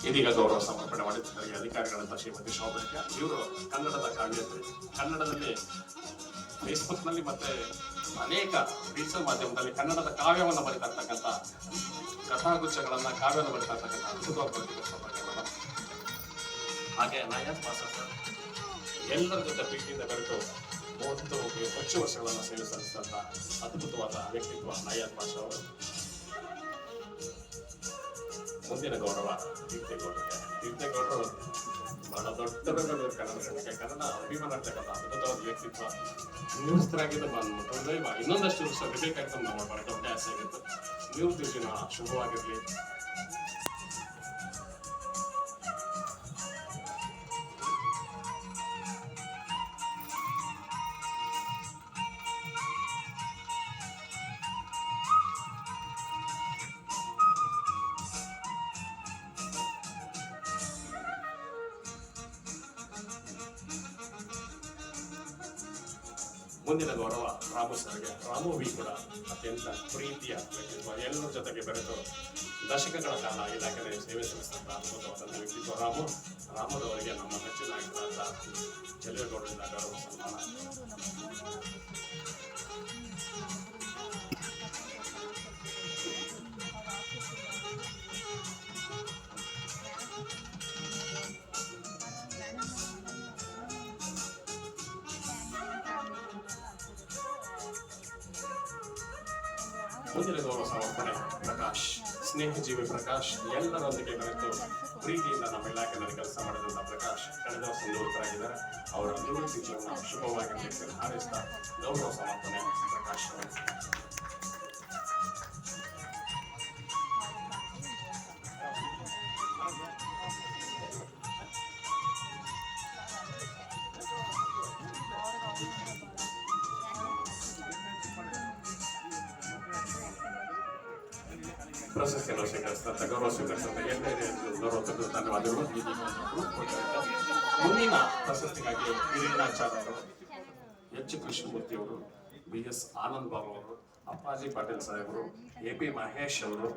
ಇದೀಗ ಗೌರವ ಸಮರ್ಪಣೆ ಮಾಡಿದ್ದಾರೆ ಅಧಿಕಾರಿಗಳಂತ ಶ್ರೀಮತಿ ಶೋಭಕ್ಕ. ಇವರು ಕನ್ನಡದ ಕಾವ್ಯತ್ರಿ. ಕನ್ನಡದಲ್ಲಿ ಫೇಸ್ಬುಕ್ನಲ್ಲಿ ಮತ್ತೆ ಅನೇಕ ಡಿಜಿಟಲ್ ಮಾಧ್ಯಮದಲ್ಲಿ ಕನ್ನಡದ ಕಾವ್ಯವನ್ನು ಬರಿತಾ ಇರ್ತಕ್ಕಂಥ ಕಥಾಗುಚ್ಛಗಳನ್ನ ಕಾವ್ಯವನ್ನು ಬರಿತಾ ಇರ್ತಕ್ಕಂಥ ಅದ್ಭುತವಾದ ಮೇಡಮ್. ಹಾಗೆ ನಯಾಜ್ ಪಾಷಾ ಸರ್ ಎಲ್ಲರ ಜೊತೆ ಪ್ರೀತಿಯಿಂದ ಬೆರೆತು 30 ಹೆಚ್ಚು ವರ್ಷಗಳನ್ನು ಸೇವೆ ಸಲ್ಲಿಸಿದಂತ ಅದ್ಭುತವಾದ ವ್ಯಕ್ತಿತ್ವ ನಯಾಜ್ ಪಾಷಾ ಅವರು. ಮುಂದಿನ ಗೌರವ ಕೀರ್ತಿಗೌಡರಿಗೆ. ಕೀರ್ತಿಗೌಡರು ಬಹಳ ದೊಡ್ಡ ಕನ್ನಡ ಜನಕ್ಕೆ ಕನ್ನಡ ಅಭಿಮಾನ ಇರ್ತಕ್ಕಂಥ ಅದ್ಭುತವಾದ ವ್ಯಕ್ತಿತ್ವ. ನಿವೃತ್ತರಾಗಿದ್ದು ದೈವ ಇನ್ನೊಂದಷ್ಟು ವರ್ಷ ಬೇಕಾಗಿತ್ತು. ನಮ್ಮ ಬಹಳ ದೊಡ್ಡ ಆಸೆ ಆಗಿತ್ತು. ನಿವೃತ್ತಿ ಜೀವನ ಶುಭವಾಗಿರ್ಲಿ. ಮುಂದಿನ ಗೌರವ ರಾಮು ಸರ್ಗೆ. ರಾಮು ವಿ ಕೂಡ ಅತ್ಯಂತ ಪ್ರೀತಿಯ ವ್ಯಕ್ತಿತ್ವ. ಎಲ್ಲರ ಜೊತೆಗೆ ಬೆರೆತು ದಶಕಗಳ ಕಾಲ ಇಲಾಖೆ ಸೇವೆ ಸಲ್ಲಿಸಿದಂತ ಅದ್ಭುತವಾದ ವ್ಯಕ್ತಿತ್ವ ರಾಮರವರಿಗೆ ನಮ್ಮ ನೆಚ್ಚಿನ ನಾಯಕರಾದ ಚೆಲುವೇಗೌಡರಿಂದ ಗೌರವ ಸನ್ಮಾನ. ಮುಂದಿನ ಗೌರವ ಸಮರ್ಪಣೆ ಪ್ರಕಾಶ್. ಸ್ನೇಹಜೀವಿ ಪ್ರಕಾಶ್ ಎಲ್ಲರೊಂದಿಗೆ ಬೆರೆತು ಪ್ರೀತಿಯಿಂದ ನಮ್ಮ ಇಲಾಖೆಯಲ್ಲಿ ಕೆಲಸ ಮಾಡಿದಂಥ ಪ್ರಕಾಶ್ ಕಳೆದ ವರ್ಷ ನಿವೃತ್ತರಾಗಿದ್ದಾರೆ. ಅವರ ನಿವೃತ್ತಿ ಜೀವನ ಶುಭವಾಗಿ ಹಾರೈಸಿದ ಗೌರವ ಸಮರ್ಪಣೆ ಪ್ರಕಾಶ್ ಅವರು. ಪ್ರಶಸ್ತಿಯನ್ನು ಸ್ವೀಕರಿಸಿದಂಥ ಗೌರವ ಸ್ವೀಕರಿಸಿದಂಥ ಗೌರವ ಧನ್ಯವಾದಗಳು. ಮುಂದಿನ ಪ್ರಶಸ್ತಿಗಾಗಿ ಹಿರಿಯನಾಚಾರ್ಯರು ಎಚ್ ಕೃಷ್ಣಮೂರ್ತಿ ಅವರು, BS ಆನಂದ್ ಬಾಬು ಅವರು, ಅಪ್ಪಾಜಿ ಪಾಟೀಲ್ ಸಾಹೇಬರು, AP ಮಹೇಶ್ ಅವರು,